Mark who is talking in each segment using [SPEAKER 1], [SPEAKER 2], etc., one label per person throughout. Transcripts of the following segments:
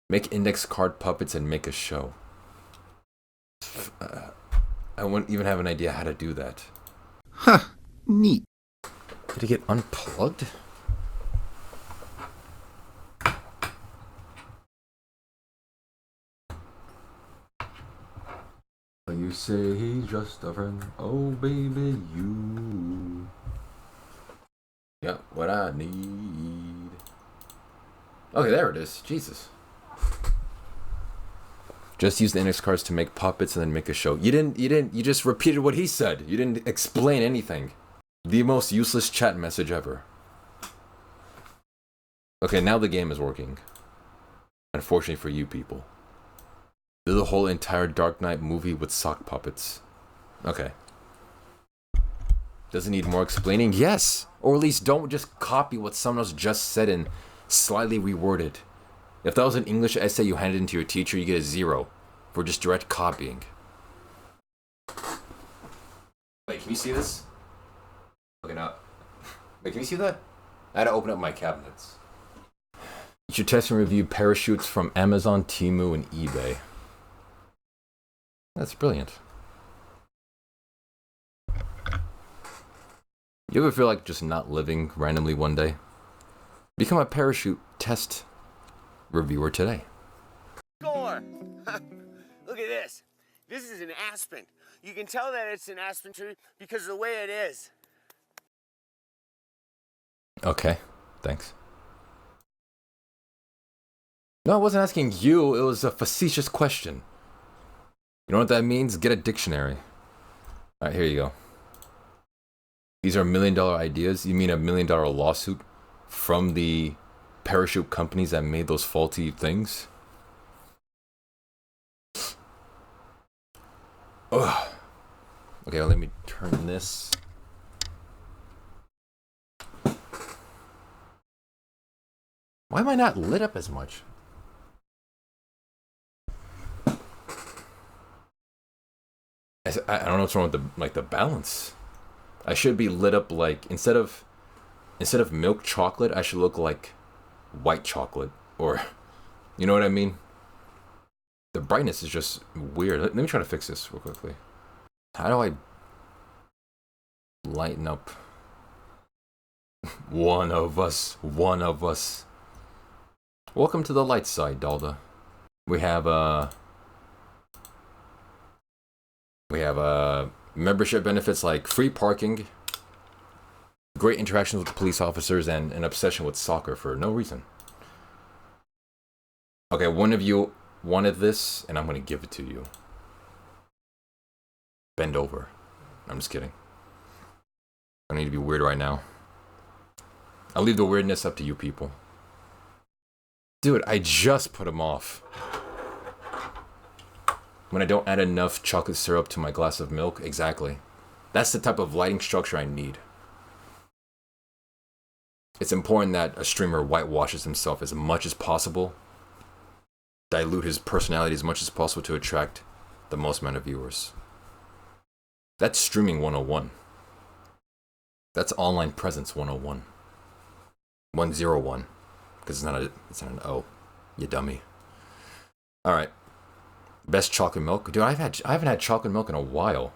[SPEAKER 1] Make index card puppets and make a show. I wouldn't even have an idea how to do that.
[SPEAKER 2] Huh. Neat.
[SPEAKER 1] Did it get unplugged? You say he's just a friend. Oh, baby, you got what I need. Okay, there it is. Jesus. Just use the index cards to make puppets and then make a show. You just repeated what he said. You didn't explain anything. The most useless chat message ever. Okay, now the game is working. Unfortunately for you people. Do the whole entire Dark Knight movie with sock puppets. Okay. Does it need more explaining? Yes! Or at least don't just copy what someone else just said and slightly reword it. If that was an English essay you handed into your teacher, you get a 0 for just direct copying. Wait, can you see this? Okay, now. Wait, can you see that? I had to open up my cabinets. You should test and review parachutes from Amazon, Temu, and eBay. That's brilliant. You ever feel like just not living randomly one day? Become a parachute test reviewer today.
[SPEAKER 3] Score! Look at this. This is an aspen. You can tell that it's an aspen tree because of the way it is.
[SPEAKER 1] Okay, thanks. No, I wasn't asking you. It was a facetious question. You know what that means? Get a dictionary. Alright, here you go. These are $1 million ideas. You mean a $1 million lawsuit from the parachute companies that made those faulty things? Ugh. Okay, well, let me turn this. Why am I not lit up as much? I don't know what's wrong with the balance. I should be lit up like instead of milk chocolate, I should look like white chocolate, or you know what I mean? The brightness is just weird. Let me try to fix this real quickly. How do I lighten up? One of us. Welcome to the light side, Dalda. We have membership benefits like free parking, great interactions with the police officers, and an obsession with soccer for no reason. Okay, one of you wanted this, and I'm gonna give it to you. Bend over. I'm just kidding. I don't need to be weird right now. I'll leave the weirdness up to you people. Dude, I just put them off. When I don't add enough chocolate syrup to my glass of milk, exactly. That's the type of lighting structure I need. It's important that a streamer whitewashes himself as much as possible, dilute his personality as much as possible to attract the most amount of viewers. That's streaming 101. That's online presence 101. 101. Because it's not an O. You dummy. Alright. Best chocolate milk. Dude, I haven't had chocolate milk in a while.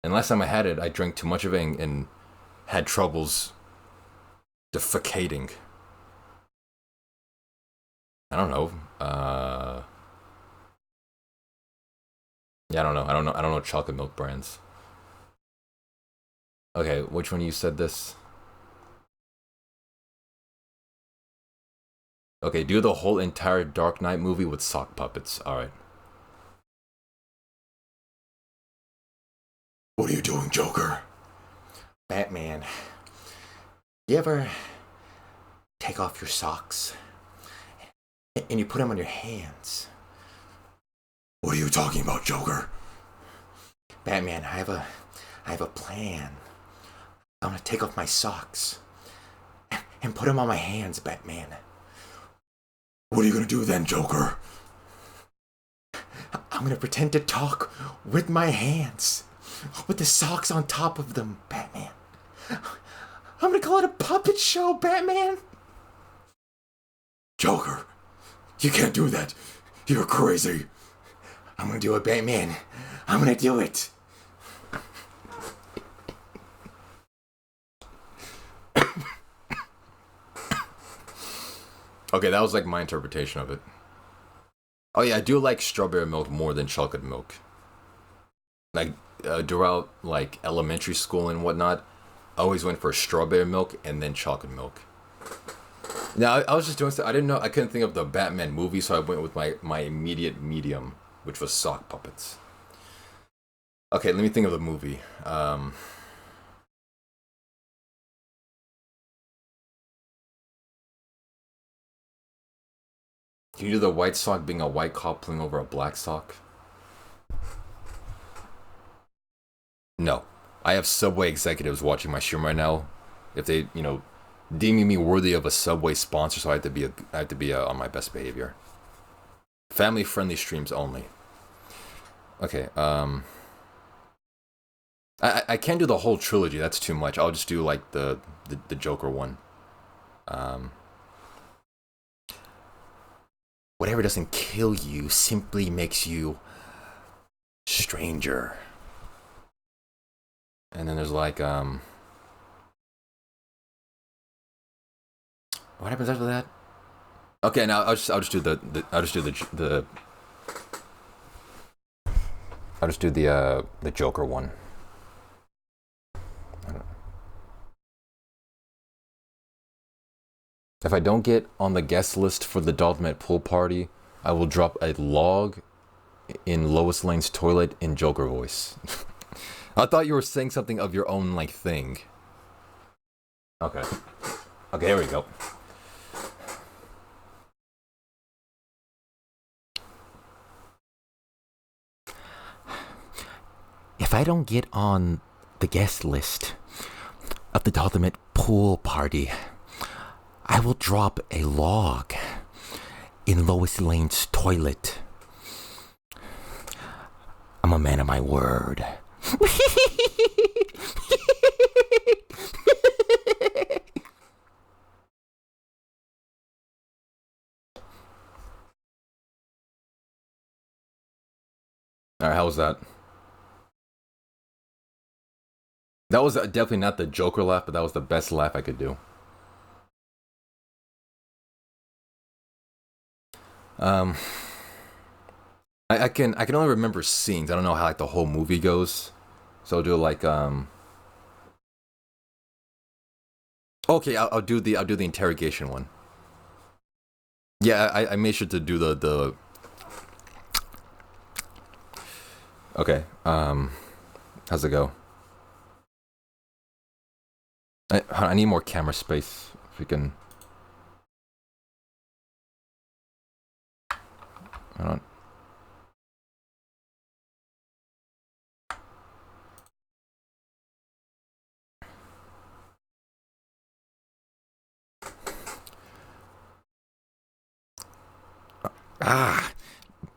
[SPEAKER 1] And last time I had it, I drank too much of it and had troubles defecating. I don't know. Yeah, I don't know. I don't know chocolate milk brands. Okay, which one of you said this? Okay, do the whole entire Dark Knight movie with sock puppets. Alright. What are you doing, Joker? Batman. You ever take off your socks and you put them on your hands? What are you talking about, Joker? Batman, I have a plan. I'm gonna take off my socks and put them on my hands, Batman. What are you gonna do then, Joker? I'm gonna pretend to talk with my hands, with the socks on top of them, Batman. I'm gonna call it a puppet show, Batman. Joker, You can't do that. You're crazy. I'm gonna do it, Batman. I'm gonna do it. Okay, that was like my interpretation of it. Oh yeah, I do like strawberry milk more than chocolate milk. Like throughout like elementary school and whatnot, I always went for strawberry milk and then chocolate milk. Now I was just doing stuff. I didn't know. I couldn't think of the Batman movie, so I went with my immediate medium, which was sock puppets. Okay, let me think of the movie. Can you do the white sock being a white cop pulling over a black sock? No. I have Subway executives watching my stream right now. If they, deeming me worthy of a Subway sponsor, so I have to be on my best behavior. Family-friendly streams only. Okay. I can't do the whole trilogy. That's too much. I'll just do like the Joker one. Whatever doesn't kill you simply makes you stranger. And then there's like what happens after that? Okay, now I'll just do the Joker one. If I don't get on the guest list for the Daldameht pool party, I will drop a log in Lois Lane's toilet in Joker voice. I thought you were saying something of your own, like, thing. Okay. Okay, here we go. If I don't get on the guest list of the Daldameht pool party, I will drop a log in Lois Lane's toilet. I'm a man of my word. Alright, how was that? That was definitely not the Joker laugh, but that was the best laugh I could do. I can only remember scenes. I don't know how like the whole movie goes. So I'll do like okay, I'll do the interrogation one. Yeah, I made sure to do the okay. How's it go? I need more camera space if we can. Hold on.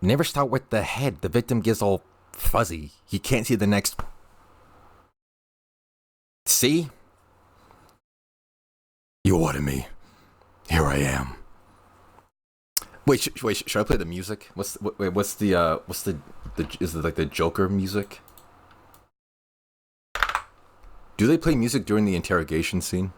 [SPEAKER 1] Never start with the head. The victim gets all fuzzy. He can't see the next. See? You wanted me. Here I am. Wait, should I play the music? What's the is it like the Joker music? Do they play music during the interrogation scene?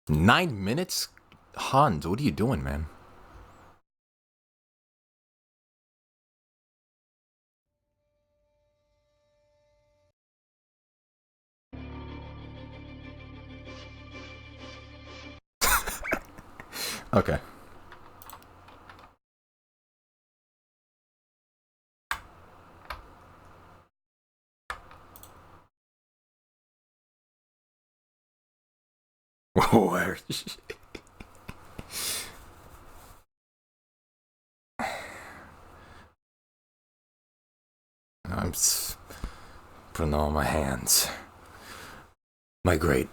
[SPEAKER 1] 9 minutes? Hans, what are you doing, man? Okay. Where? I'm putting all my hands. My great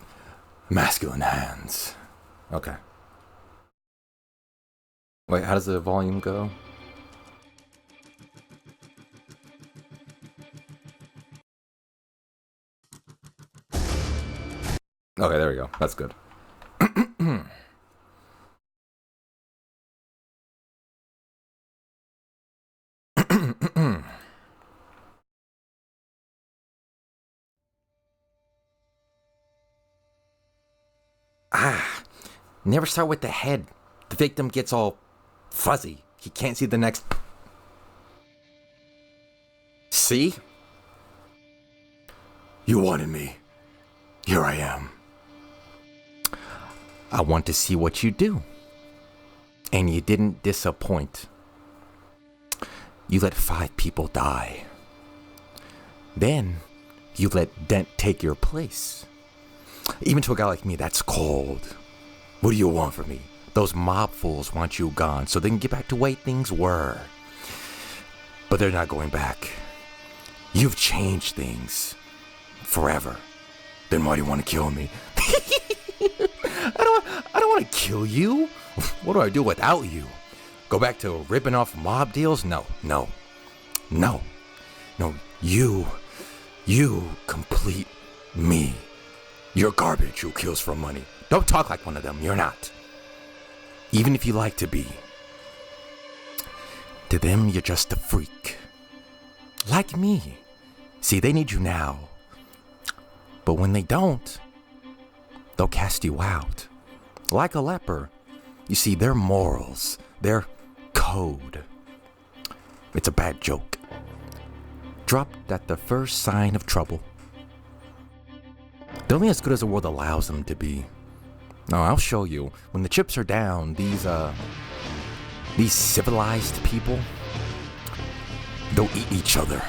[SPEAKER 1] masculine hands. Okay. Wait, how does the volume go? Okay, there we go. That's good. Never start with the head. The victim gets all fuzzy. He can't see the next. See? You wanted me. Here I am. I want to see what you do. And you didn't disappoint. You let 5 people die. Then, you let Dent take your place. Even to a guy like me, that's cold. What do you want from me? Those mob fools want you gone so they can get back to the way things were. But they're not going back. You've changed things. Forever. Then why do you want to kill me? I don't want to kill you. What do I do without you? Go back to ripping off mob deals? No. You complete me. You're garbage who kills for money. Don't talk like one of them. You're not. Even if you like to be. To them, you're just a freak. Like me. See, they need you now. But when they don't, they'll cast you out. Like a leper. You see, their morals, their code. It's a bad joke. Dropped at the first sign of trouble. They're only as good as the world allows them to be. No, I'll show you. When the chips are down, these civilized people, they'll eat each other.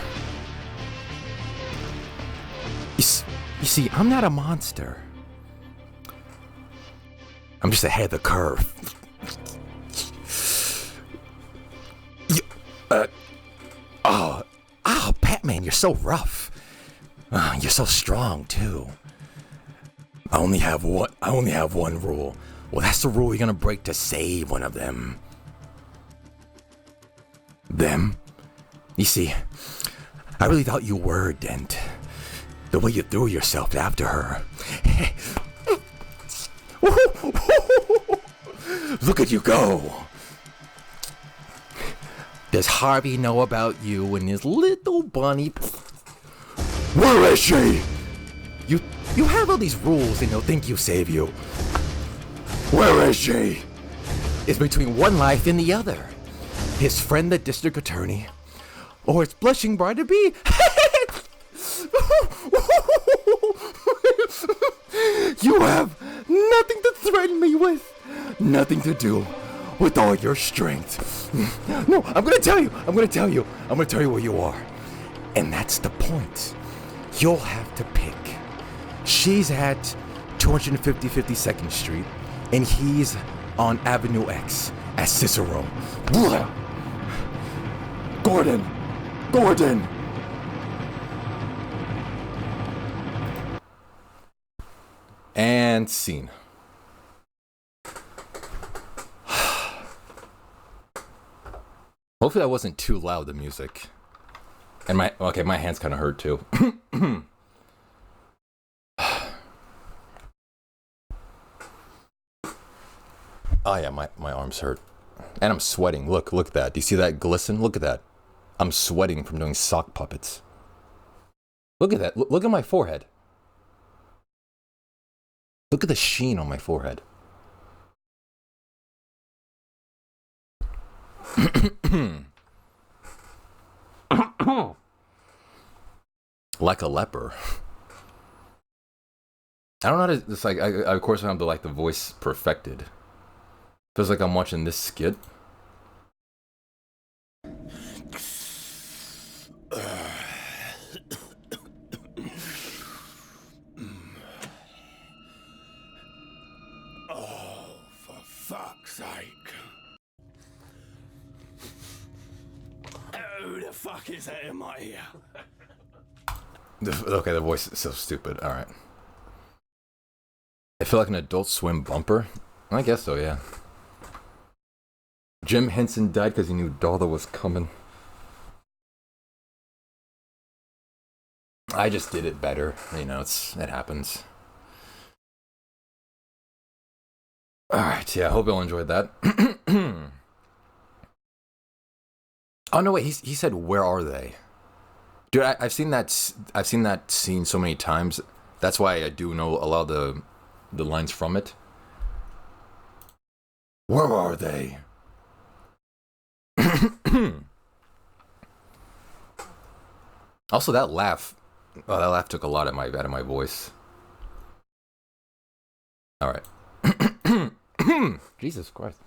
[SPEAKER 1] You see, I'm not a monster. I'm just ahead of the curve. Batman, you're so rough. You're so strong too. I only have one rule. Well, that's the rule you're gonna break to save one of them. Them? You see, I really thought you were Dent. The way you threw yourself after her. Look at you go. Does Harvey know about you and his little bunny? Where is she? You have all these rules and you'll think you save you. Where is she? It's between one life and the other. His friend, the district attorney, or his blushing bride-to-be. You have nothing to threaten me with. Nothing to do with all your strength. No, I'm gonna tell you where you are. And that's the point. You'll have to pick. She's at 250 52nd Street, and he's on Avenue X at Cicero. Gordon! And scene. Hopefully that wasn't too loud, the music. And my hands kind of hurt too. Oh yeah, my arms hurt. And I'm sweating. Look at that. Do you see that glisten? Look at that. I'm sweating from doing sock puppets. Look at that. Look at my forehead. Look at the sheen on my forehead. Like a leper. I don't know how to. It's like I of course I have the voice perfected. Feels like I'm watching this skit.
[SPEAKER 3] Oh, for fuck's sake. Who the fuck is that in my ear?
[SPEAKER 1] Okay, the voice is so stupid. All right. I feel like an Adult Swim bumper. I guess so, yeah. Jim Henson died because he knew Dalda was coming. I just did it better. You know, it happens. Alright, yeah, I hope y'all enjoyed that. Oh no, wait, he said, "Where are they?" Dude, I've seen that scene so many times. That's why I do know a lot of the lines from it. Where are they? Also, that laugh took a lot out of my voice. All right. Jesus Christ.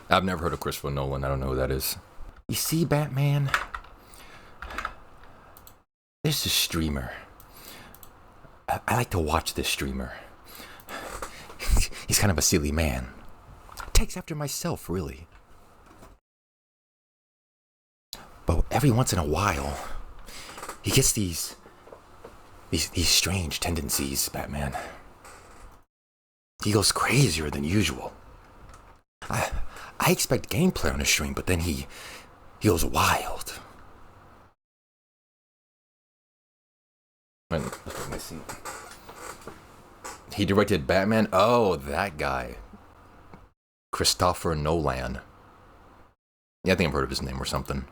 [SPEAKER 1] I've never heard of Christopher Nolan. I don't know who that is. You see, Batman? There's a streamer. I like to watch this streamer. He's kind of a silly man. Takes after myself, really. But every once in a while, he gets these strange tendencies, Batman. He goes crazier than usual. I expect gameplay on his stream, but then he goes wild. Let me see. He directed Batman. Oh, that guy. Christopher Nolan. Yeah, I think I've heard of his name or something.